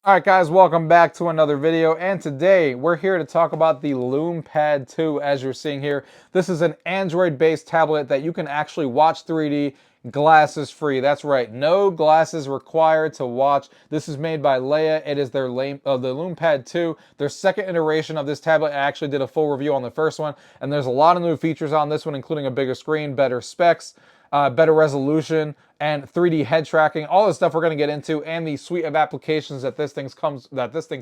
Alright guys, welcome back to another video, and today we're here to talk about the Lume Pad 2. As you're seeing here, this is an Android-based tablet that you can actually watch 3D glasses free. That's right, no glasses required to watch. This is made by Leia. It is their the Lume Pad 2, their second iteration of this tablet. I actually did a full review on the first one, and there's a lot of new features on this one, including a bigger screen, better specs, better resolution, and 3D head tracking. All the stuff we're going to get into, and the suite of applications that this thing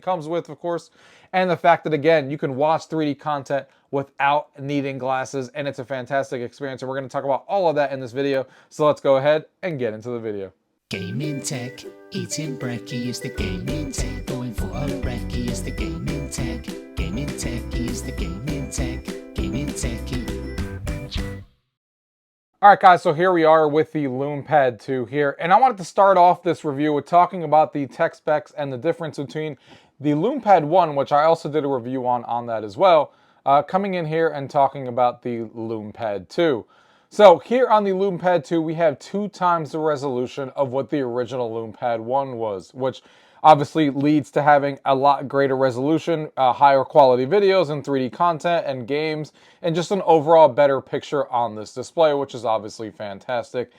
comes with, of course, and the fact that, again, you can watch 3D content without needing glasses, and it's a fantastic experience. And we're going to talk about all of that in this video. So let's go ahead and get into the video. Gaming tech, eating brekkie is the gaming tech. Going for a brekkie is the gaming tech. Gaming tech is the gaming tech. Gaming techie. Alright guys, so here we are with the Lume Pad 2 here, and I wanted to start off this review with talking about the tech specs and the difference between the Lume Pad 1, which I also did a review on that as well, coming in here and talking about the Lume Pad 2. So here on the Lume Pad 2, we have 2 times the resolution of what the original Lume Pad 1 was, which obviously leads to having a lot greater resolution, higher quality videos and 3D content and games, and just an overall better picture on this display, which is obviously fantastic.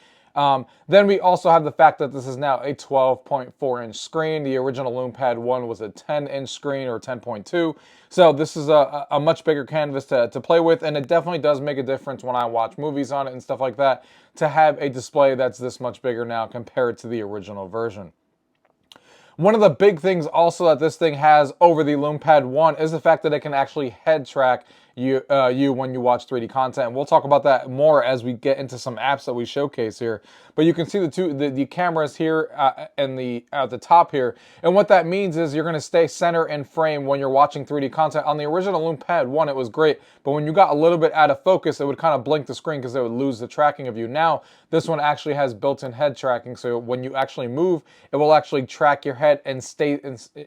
Then we also have the fact that this is now a 12.4-inch screen. The original Lume Pad 1 was a 10-inch screen, or 10.2. So this is a much bigger canvas to play with, and it definitely does make a difference when I watch movies on it and stuff like that, to have a display that's this much bigger now compared to the original version. One of the big things also that this thing has over the Lume Pad 1 is the fact that it can actually head track you when you watch 3D content. And we'll talk about that more as we get into some apps that we showcase here. But you can see the cameras here and at the top here. And what that means is you're going to stay center and frame when you're watching 3D content. On the original Lume Pad 1, it was great. But when you got a little bit out of focus, it would kind of blink the screen because it would lose the tracking of you. Now, this one actually has built-in head tracking. So when you actually move, it will actually track your head and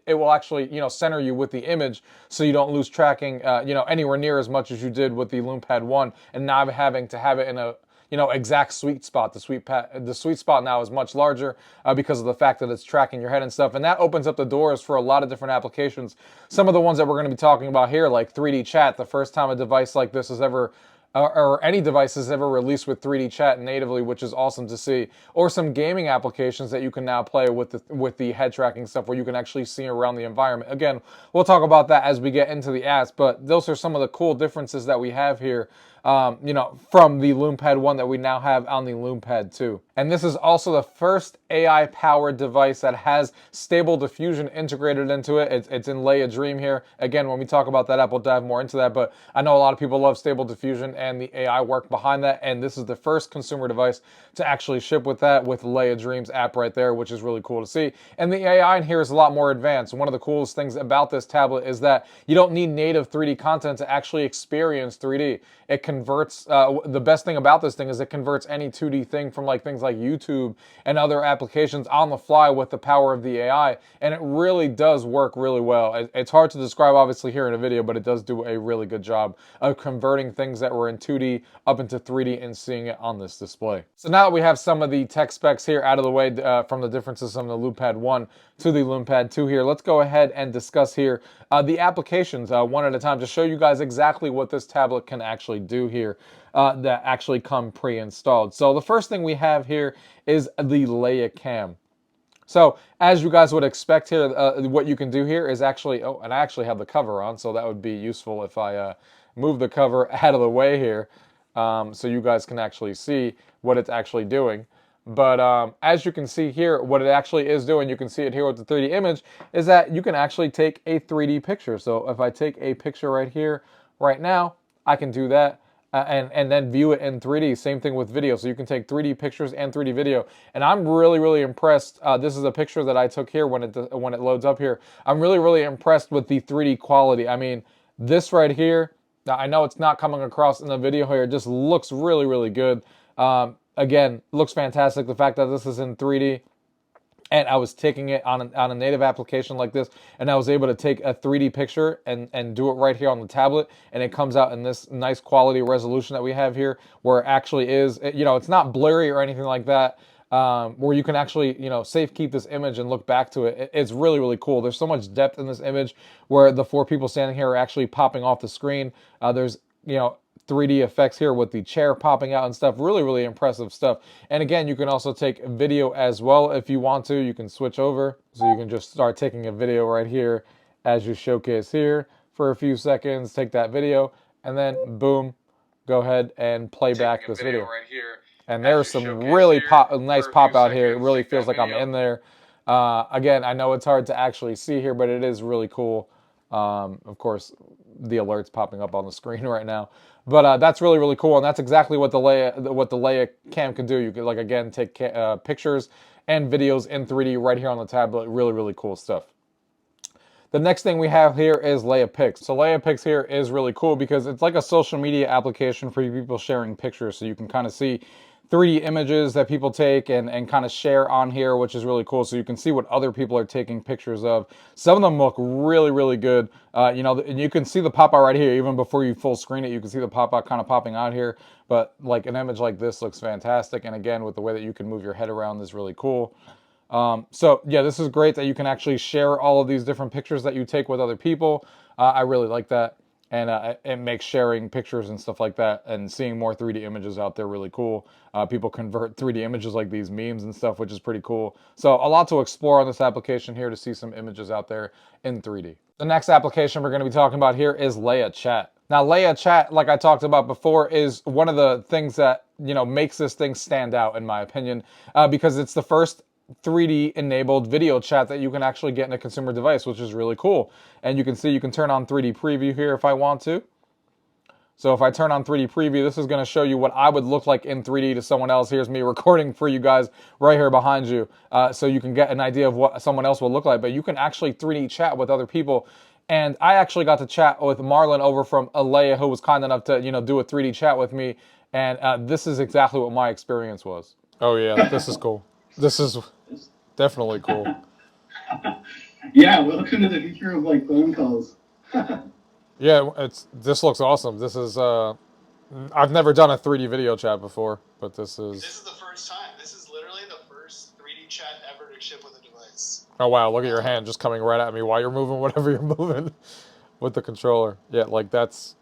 it will actually, center you with the image, so you don't lose tracking, anywhere near as much as you did with the Lume Pad 1, and not having to have it in a exact sweet spot. The sweet spot now is much larger because of the fact that it's tracking your head and stuff, and that opens up the doors for a lot of different applications. Some of the ones that we're going to be talking about here, like 3D chat, the first time a device like this is ever or any device is ever released with 3D chat natively, which is awesome to see. Or some gaming applications that you can now play with the head tracking stuff, where you can actually see around the environment. Again, we'll talk about that as we get into the apps, but those are some of the cool differences that we have here, from the Lume Pad 1 that we now have on the Lume Pad 2. And this is also the first AI-powered device that has Stable Diffusion integrated into it. It's in Leia Dream here. Again, when we talk about that app, we'll dive more into that, but I know a lot of people love Stable Diffusion and the AI work behind that, and this is the first consumer device to actually ship with that, with Leia Dream's app right there, which is really cool to see. And the AI in here is a lot more advanced. One of the coolest things about this tablet is that you don't need native 3D content to actually experience 3D. It converts, the best thing about this thing is it converts any 2D thing from things like YouTube and other applications on the fly with the power of the AI, and it really does work really well. It's hard to describe obviously here in a video, but it does do a really good job of converting things that were in 2D up into 3D and seeing it on this display. So now that we have some of the tech specs here out of the way, from the differences from the Lume Pad 1 to the Lume Pad 2 here, let's go ahead and discuss here the applications one at a time to show you guys exactly what this tablet can actually do here, that actually come pre-installed. So the first thing we have here is the Leia Cam. So as you guys would expect here, what you can do here is actually, and I actually have the cover on, so that would be useful if I move the cover out of the way here, so you guys can actually see what it's actually doing. But as you can see here, what it actually is doing, you can see it here with the 3D image, is that you can actually take a 3D picture. So if I take a picture right here, right now, I can do that. And then view it in 3D. Same thing with video. So you can take 3D pictures and 3D video. And I'm really, really impressed. This is a picture that I took here when it loads up here. I'm really, really impressed with the 3D quality. I mean, this right here, I know it's not coming across in the video here. It just looks really, really good. Again, looks fantastic. The fact that this is in 3D. And I was taking it on a native application like this, and I was able to take a 3D picture and do it right here on the tablet, and it comes out in this nice quality resolution that we have here, where it actually is, it's not blurry or anything like that. where you can actually, safe keep this image and look back to it. It's really, really cool. There's so much depth in this image where the 4 people standing here are actually popping off the screen. There's, 3D effects here with the chair popping out and stuff. Really, really impressive stuff. And again, you can also take video as well if you want to. You can switch over. So you can just start taking a video right here as you showcase here for a few seconds. Take that video and then boom, go ahead and play back this video. Right here. And there's some really nice pop out here. It really feels like I'm in there. Again, I know it's hard to actually see here, but it is really cool. Of course, the alert's popping up on the screen right now. But that's really, really cool. And that's exactly what the Leia Cam can do. You can, like, again, take pictures and videos in 3D right here on the tablet. Really, really cool stuff. The next thing we have here is Leia Pix. So Leia Pix here is really cool because it's like a social media application for people sharing pictures. So you can kind of see 3D images that people take and kind of share on here, which is really cool. So you can see what other people are taking pictures of. Some of them look really, really good. And you can see the pop out right here. Even before you full screen it, you can see the pop out kind of popping out here. But like an image like this looks fantastic. And again, with the way that you can move your head around is really cool. So yeah, this is great that you can actually share all of these different pictures that you take with other people. I really like that. And it makes sharing pictures and stuff like that and seeing more 3D images out there really cool. People convert 3D images like these memes and stuff, which is pretty cool. So a lot to explore on this application here to see some images out there in 3D. The next application we're going to be talking about here is Leia Chat. Now, Leia Chat, like I talked about before, is one of the things that, makes this thing stand out, in my opinion, because it's the first 3D enabled video chat that you can actually get in a consumer device, which is really cool. And you can see you can turn on 3D preview here if I want to. So if I turn on 3D preview, this is going to show you what I would look like in 3D to someone else. Here's me recording for you guys right here behind you. So you can get an idea of what someone else will look like. But you can actually 3D chat with other people. And I actually got to chat with Marlon over from Leia, who was kind enough to, do a 3D chat with me. And this is exactly what my experience was. Oh yeah, this is cool. This is definitely cool. Yeah, welcome to the future of like phone calls. Yeah, this looks awesome. This is I've never done a 3D video chat before, but this is the first time. This is literally the first 3D chat ever to ship with a device. Oh wow, look at your hand just coming right at me while you're moving whatever you're moving with the controller. Yeah, like that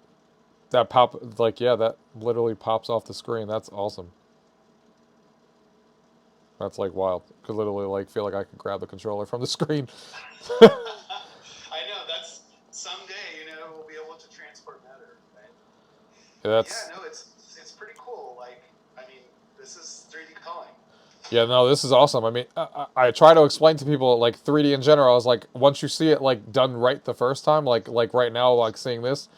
literally pops off the screen. That's awesome. That's like wild. Could literally like feel like I could grab the controller from the screen. I know, that's someday, we'll be able to transport matter, right? Yeah, no, it's pretty cool. Like, I mean, this is 3D calling. Yeah, no, this is awesome. I mean, I try to explain to people like 3D in general. I was like, once you see it like done right the first time, like right now, like seeing this,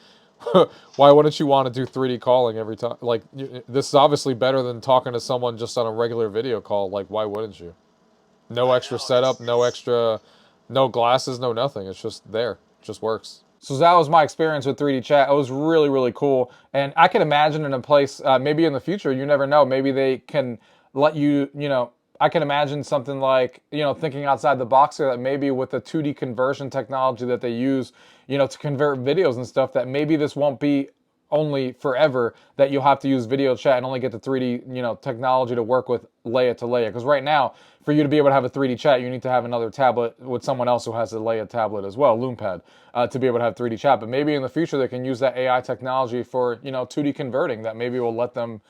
why wouldn't you want to do 3D calling every time? Like, this is obviously better than talking to someone just on a regular video call. Like, why wouldn't you? No extra setup, no glasses, no nothing. It's just there. It just works. So that was my experience with 3D chat. It was really, really cool. And I can imagine in a place, maybe in the future, you never know, maybe they can let you, I can imagine something like, thinking outside the box here, that maybe with the 2D conversion technology that they use, to convert videos and stuff, that maybe this won't be only forever, that you'll have to use video chat and only get the 3D, technology to work with Leia to Leia. Because right now, for you to be able to have a 3D chat, you need to have another tablet with someone else who has a Leia tablet as well, Lumepad, to be able to have 3D chat. But maybe in the future, they can use that AI technology for, 2D converting, that maybe will let them,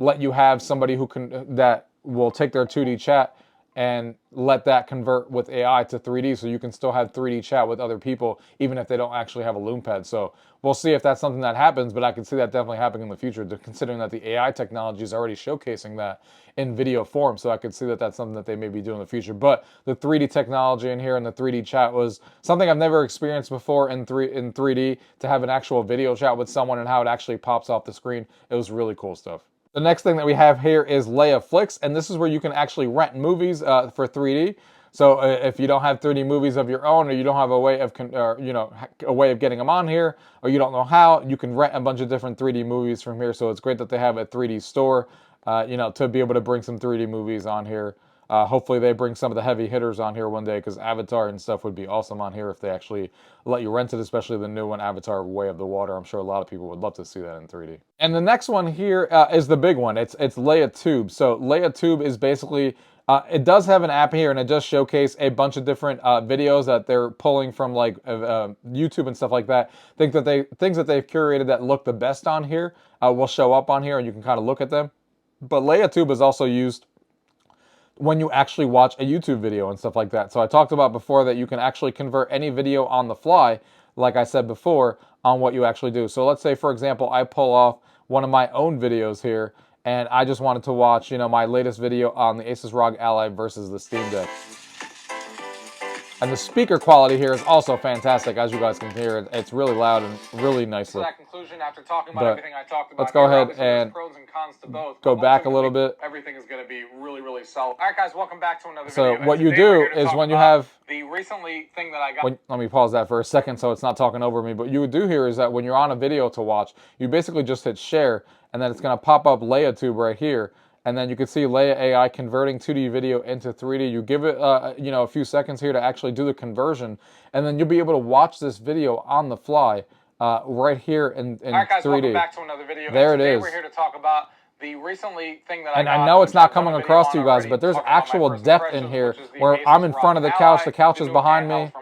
let you have somebody that will take their 2D chat and let that convert with AI to 3D, so you can still have 3D chat with other people even if they don't actually have a Lumepad. So we'll see if that's something that happens, but I can see that definitely happening in the future, considering that the AI technology is already showcasing that in video form. So I could see that that's something that they may be doing in the future. But the 3D technology in here and the 3D chat was something I've never experienced before in 3D, to have an actual video chat with someone and how it actually pops off the screen. It was really cool stuff. The next thing that we have here is Leia Flix, and this is where you can actually rent movies for 3D. So if you don't have 3D movies of your own, or you don't have a way of, a way of getting them on here, or you don't know how, you can rent a bunch of different 3D movies from here. So it's great that they have a 3D store, to be able to bring some 3D movies on here. Hopefully they bring some of the heavy hitters on here one day, because Avatar and stuff would be awesome on here if they actually let you rent it, especially the new one, Avatar Way of the Water. I'm sure a lot of people would love to see that in 3D. And the next one here is the big one. It's Leia Tube. So Leia Tube is basically, it does have an app here, and it does showcase a bunch of different videos that they're pulling from like YouTube and stuff like that. Things that they've curated that look the best on here will show up on here, and you can kind of look at them. But Leia Tube is also used when you actually watch a YouTube video and stuff like that. So I talked about before that you can actually convert any video on the fly, like I said before, on what you actually do. So let's say, for example, I pull off one of my own videos here, and I just wanted to watch, you know, my latest video on the Asus ROG Ally versus the Steam Deck. And the speaker quality here is also fantastic, as you guys can hear. It's really loud and really nicely. To that conclusion, after talking about everything I talked about, let's go ahead there's and pros and cons to both, go back a little bit. Everything is going to be really, really solid. All right, guys, welcome back to another So video. what you do is when you have the recently thing that I got. let me pause that for a second so it's not talking over me. But what you would do here is that when you're on a video to watch, you basically just hit share, and then it's going to pop up Leia Tube right here. And then you can see Leia AI converting 2D video into 3D. You give it, you know, a few seconds here to actually do the conversion, and then you'll be able to watch this video on the fly right here in 3D. All right, guys, welcome back to another video. There it is. We're here to talk about the recently thing that and I know it's not coming across to you guys, but there's actual depth in here where I'm in front of the couch is behind me.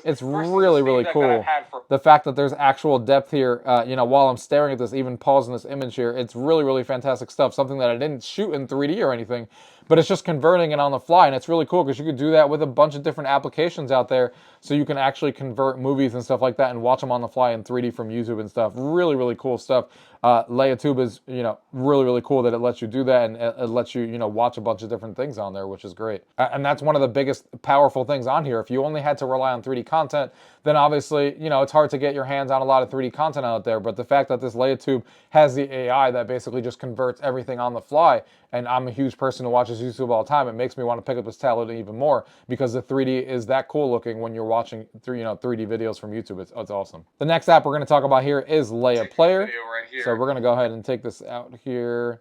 It's really, really cool. The fact that there's actual depth here, you know, while I'm staring at this, even pausing this image here, it's really, really fantastic stuff. Something that I didn't shoot in 3D or anything, but it's just converting it on the fly, and it's really cool because you could do that with a bunch of different applications out there, so you can actually convert movies and stuff like that and watch them on the fly in 3D from YouTube and stuff. Really, really cool stuff. Leia Tube is, you know, really, really cool that it lets you do that, and it lets you, you know, watch a bunch of different things on there, which is great. And that's one of the biggest powerful things on here. If you only had to rely on 3D content, then obviously, you know, it's hard to get your hands on a lot of 3D content out there. But the fact that this Leia Tube has the AI that basically just converts everything on the fly, and I'm a huge person who watches YouTube all the time, it makes me want to pick up this tablet even more, because the 3D is that cool looking when you're watching 3D videos from YouTube. It's awesome. The next app we're going to talk about here is Leia Player. So we're going to go ahead and take this out here.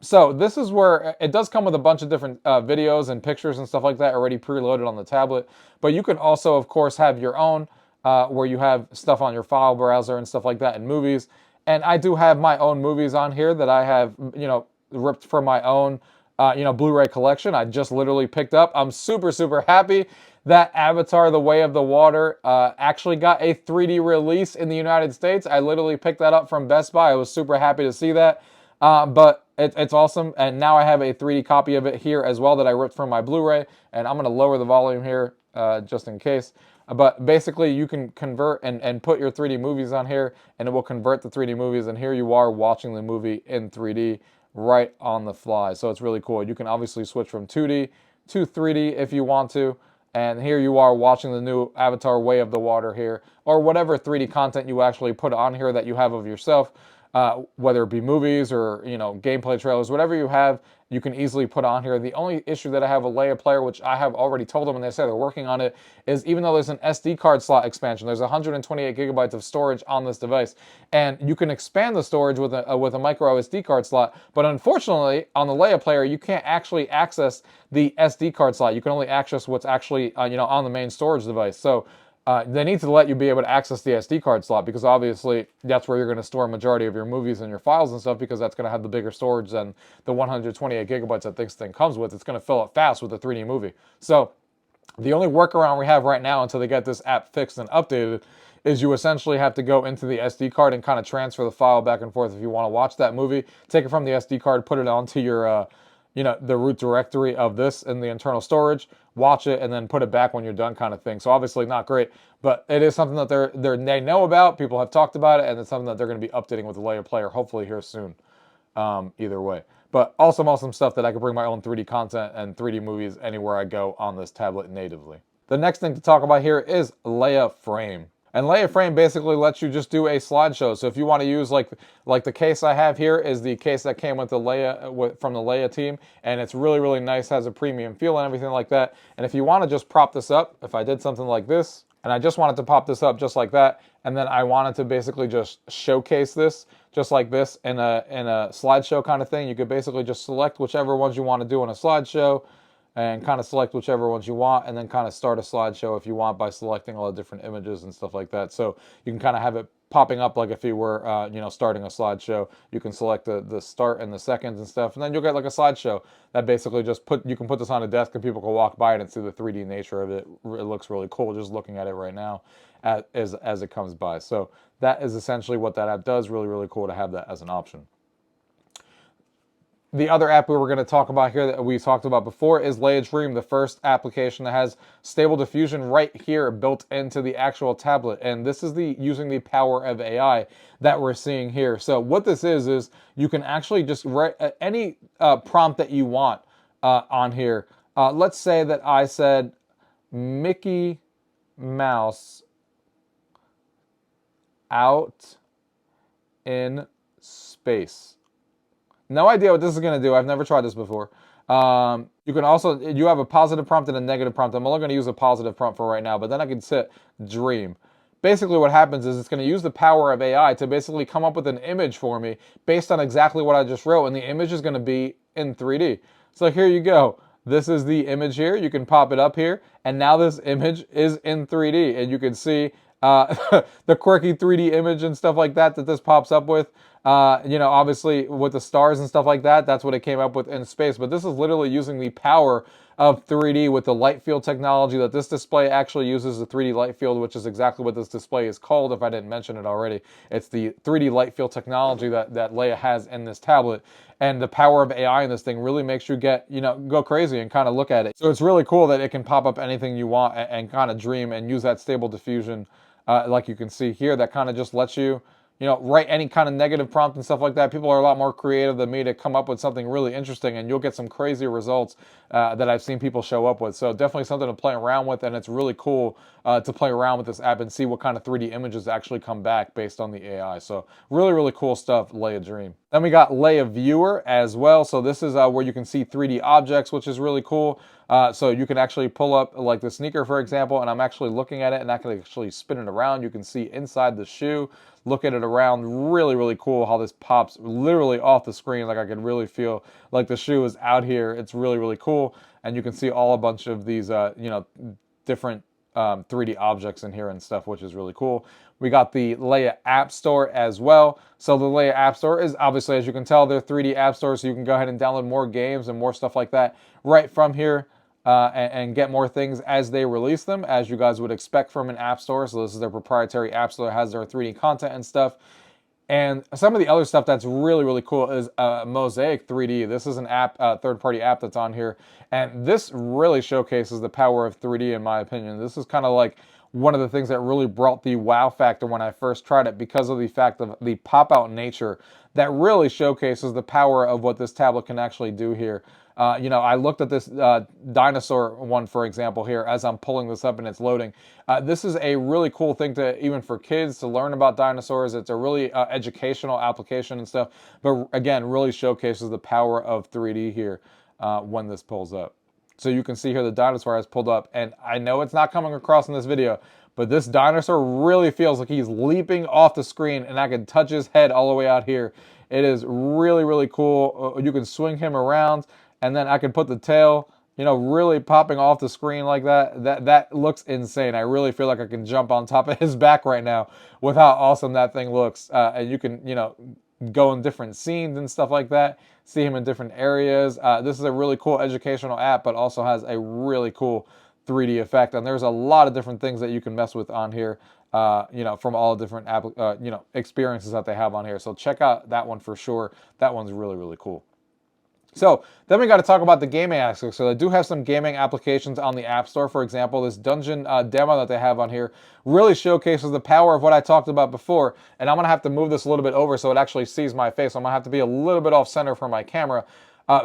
So this is where it does come with a bunch of different videos and pictures and stuff like that already preloaded on the tablet. But you can also, of course, have your own where you have stuff on your file browser and stuff like that, and movies. And I do have my own movies on here that I have, you know, ripped from my own, you know, Blu-ray collection. I just literally picked up. I'm super, super happy that Avatar The Way of the Water actually got a 3D release in the United States. I literally picked that up from Best Buy. I was super happy to see that. But it's awesome. And now I have a 3D copy of it here as well that I ripped from my Blu-ray. And I'm going to lower the volume here just in case. But basically, you can convert and put your 3D movies on here, and it will convert the 3D movies. And here you are watching the movie in 3D right on the fly. So it's really cool. You can obviously switch from 2D to 3D if you want to. And here you are watching the new Avatar Way of the Water here, or whatever 3D content you actually put on here that you have of yourself, whether it be movies or, you know, gameplay trailers, whatever you have, you can easily put on here. The only issue that I have with Leia Player, which I have already told them and they say they're working on it, is even though there's an SD card slot expansion, there's 128 gigabytes of storage on this device, and you can expand the storage with a micro SD card slot, but unfortunately on the Leia Player you can't actually access the SD card slot. You can only access what's actually you know, on the main storage device. So they need to let you be able to access the SD card slot, because obviously that's where you're going to store a majority of your movies and your files and stuff, because that's going to have the bigger storage than the 128 gigabytes that this thing comes with. It's going to fill up fast with a 3D movie. So the only workaround we have right now until they get this app fixed and updated is you essentially have to go into the SD card and kind of transfer the file back and forth if you want to watch that movie. Take it from the SD card, put it onto your you know, the root directory of this in the internal storage, watch it, and then put it back when you're done, kind of thing. So obviously not great, but it is something that they know about. People have talked about it, and it's something that they're going to be updating with the Leia Player hopefully here soon. Either way, but awesome stuff that I can bring my own 3D content and 3D movies anywhere I go on this tablet natively. The next thing to talk about here is Leia Frame. And Leia Frame basically lets you just do a slideshow. So if you want to use like the case I have here is the case that came with the Leia from the Leia team, and it's really, really nice, has a premium feel and everything like that. And if you want to just prop this up, if I did something like this, and I just wanted to pop this up just like that, and then I wanted to basically just showcase this just like this in a slideshow kind of thing, you could basically just select whichever ones you want to do in a slideshow. and kind of select whichever ones you want, and then kind of start a slideshow if you want by selecting all the different images and stuff like that. So you can kind of have it popping up like if you were, starting a slideshow. You can select the start and the seconds and stuff, and then you'll get like a slideshow that basically just you can put this on a desk and people can walk by it and see the 3D nature of it. It looks really cool just looking at it right now as it comes by. So that is essentially what that app does. Really, really cool to have that as an option. The other app we were going to talk about here that we talked about before is Leia Dream, the first application that has Stable Diffusion right here built into the actual tablet. And this is using the power of AI that we're seeing here. So what this is you can actually just write any prompt that you want on here. Let's say that I said Mickey Mouse out in space. No idea what this is going to do. I've never tried this before. You can also, you have a positive prompt and a negative prompt. I'm only going to use a positive prompt for right now, but then I can set dream. Basically what happens is it's going to use the power of AI to basically come up with an image for me based on exactly what I just wrote, and the image is going to be in 3D. So here you go. This is the image here. You can pop it up here, and now this image is in 3D, and you can see the quirky 3D image and stuff like that this pops up with. Obviously with the stars and stuff like that, that's what it came up with in space. But this is literally using the power of 3D with the light field technology that this display actually uses, the 3D light field, which is exactly what this display is called, if I didn't mention it already. It's the 3D light field technology that Leia has in this tablet. And the power of AI in this thing really makes you go crazy and kind of look at it. So it's really cool that it can pop up anything you want and kind of dream and use that stable diffusion, like you can see here, that kind of just lets you, write any kind of negative prompt and stuff like that. People are a lot more creative than me to come up with something really interesting, and you'll get some crazy results that I've seen people show up with. So definitely something to play around with, and it's really cool to play around with this app and see what kind of 3D images actually come back based on the AI. So really, really cool stuff, Leia Dream. Then we got Leia Viewer as well. So this is where you can see 3D objects, which is really cool. So you can actually pull up like the sneaker, for example, and I'm actually looking at it, and I can actually spin it around. You can see inside the shoe, look at it around. Really, really cool how this pops literally off the screen. Like I can really feel like the shoe is out here. It's really, really cool. And you can see all a bunch of these, different 3D objects in here and stuff, which is really cool. We got the Leia App Store as well. So the Leia App Store is obviously, as you can tell, they're 3D app stores, so you can go ahead and download more games and more stuff like that right from here. And get more things as they release them, as you guys would expect from an app store. So this is their proprietary app store that has their 3D content and stuff. And some of the other stuff that's really, really cool is Mosaic 3D. This is an app, third-party app that's on here. And this really showcases the power of 3D, in my opinion. This is kind of like one of the things that really brought the wow factor when I first tried it, because of the fact of the pop-out nature that really showcases the power of what this tablet can actually do here. I looked at this dinosaur one, for example, here as I'm pulling this up and it's loading. This is a really cool thing to, even for kids, to learn about dinosaurs. It's a really educational application and stuff, but again, really showcases the power of 3D here when this pulls up. So you can see here the dinosaur has pulled up, and I know it's not coming across in this video, but this dinosaur really feels like he's leaping off the screen, and I can touch his head all the way out here. It is really, really cool. You can swing him around, and then I can put the tail, really popping off the screen like that. That looks insane. I really feel like I can jump on top of his back right now with how awesome that thing looks. And you can, go in different scenes and stuff like that, see him in different areas. This is a really cool educational app, but also has a really cool 3D effect. And there's a lot of different things that you can mess with on here, from all the different experiences that they have on here. So check out that one for sure. That one's really, really cool. So then we got to talk about the gaming aspect. So they do have some gaming applications on the App Store. For example, this dungeon demo that they have on here really showcases the power of what I talked about before. And I'm going to have to move this a little bit over so it actually sees my face. I'm going to have to be a little bit off center for my camera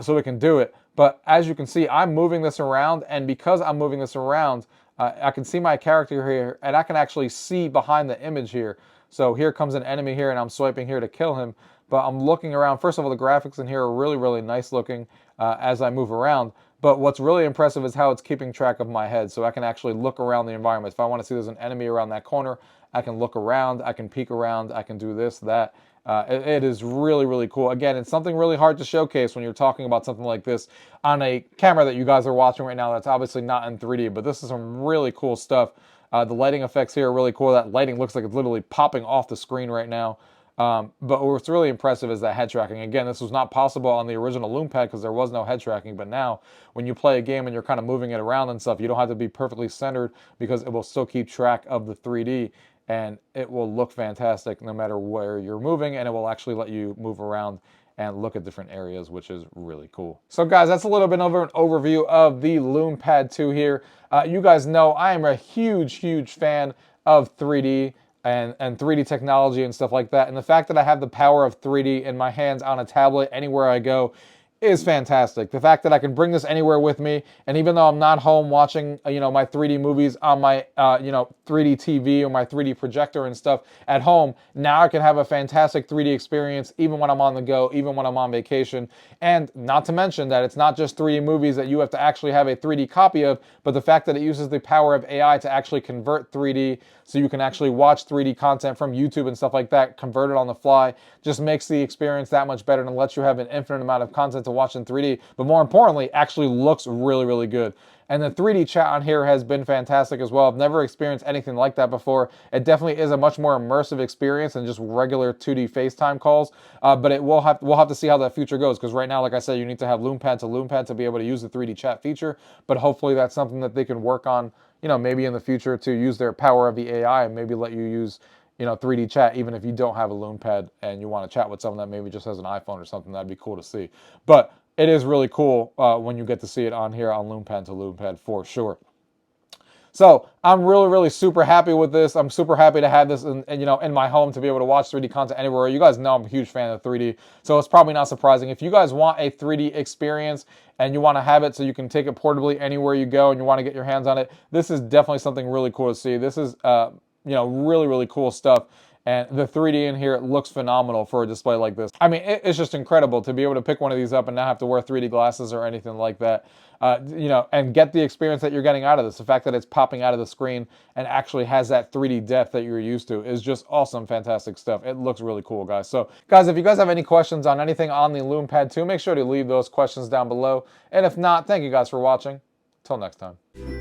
so we can do it. But as you can see, I'm moving this around. And because I'm moving this around, I can see my character here, and I can actually see behind the image here. So here comes an enemy here, and I'm swiping here to kill him. But I'm looking around. First of all, the graphics in here are really, really nice looking as I move around. But what's really impressive is how it's keeping track of my head. So I can actually look around the environment. If I want to see there's an enemy around that corner, I can look around, I can peek around, I can do this, that. It is really, really cool. Again, it's something really hard to showcase when you're talking about something like this on a camera that you guys are watching right now that's obviously not in 3D, but this is some really cool stuff. The lighting effects here are really cool. That lighting looks like it's literally popping off the screen right now. But what's really impressive is that head tracking. Again, this was not possible on the original Lumepad because there was no head tracking, but now when you play a game and you're kind of moving it around and stuff, you don't have to be perfectly centered because it will still keep track of the 3D and it will look fantastic no matter where you're moving, and it will actually let you move around and look at different areas, which is really cool. So guys, that's a little bit of an overview of the Lumepad 2 here. You guys know I am a huge, huge fan of 3D and 3D technology and stuff like that. And the fact that I have the power of 3D in my hands on a tablet anywhere I go is fantastic. The fact that I can bring this anywhere with me, and even though I'm not home watching, my 3D movies on my, 3D TV or my 3D projector and stuff at home, now I can have a fantastic 3D experience even when I'm on the go, even when I'm on vacation. And not to mention that it's not just 3D movies that you have to actually have a 3D copy of, but the fact that it uses the power of AI to actually convert 3D so you can actually watch 3D content from YouTube and stuff like that, convert it on the fly, just makes the experience that much better and lets you have an infinite amount of content to watch in 3D, but more importantly, actually looks really, really good. And the 3D chat on here has been fantastic as well. I've never experienced anything like that before. It definitely is a much more immersive experience than just regular 2D FaceTime calls, but we'll have to see how that future goes, because right now, like I said, you need to have Lumepad to Lumepad to be able to use the 3D chat feature, but hopefully that's something that they can work on, maybe in the future to use their power of the AI and maybe let you use 3D chat, even if you don't have a Lumepad and you want to chat with someone that maybe just has an iPhone or something. That'd be cool to see. But it is really cool when you get to see it on here on Lumepad to Lumepad for sure. So I'm really, really super happy with this. I'm super happy to have this in my home to be able to watch 3D content anywhere. You guys know I'm a huge fan of 3D, so it's probably not surprising. If you guys want a 3D experience and you want to have it so you can take it portably anywhere you go and you want to get your hands on it, this is definitely something really cool to see. This is really, really cool stuff. And the 3D in here looks phenomenal for a display like this. I mean, it's just incredible to be able to pick one of these up and not have to wear 3D glasses or anything like that. And get the experience that you're getting out of this. The fact that it's popping out of the screen and actually has that 3D depth that you're used to is just awesome, fantastic stuff. It looks really cool, guys. So, guys, if you guys have any questions on anything on the Lumepad 2, make sure to leave those questions down below. And if not, thank you guys for watching. Till next time.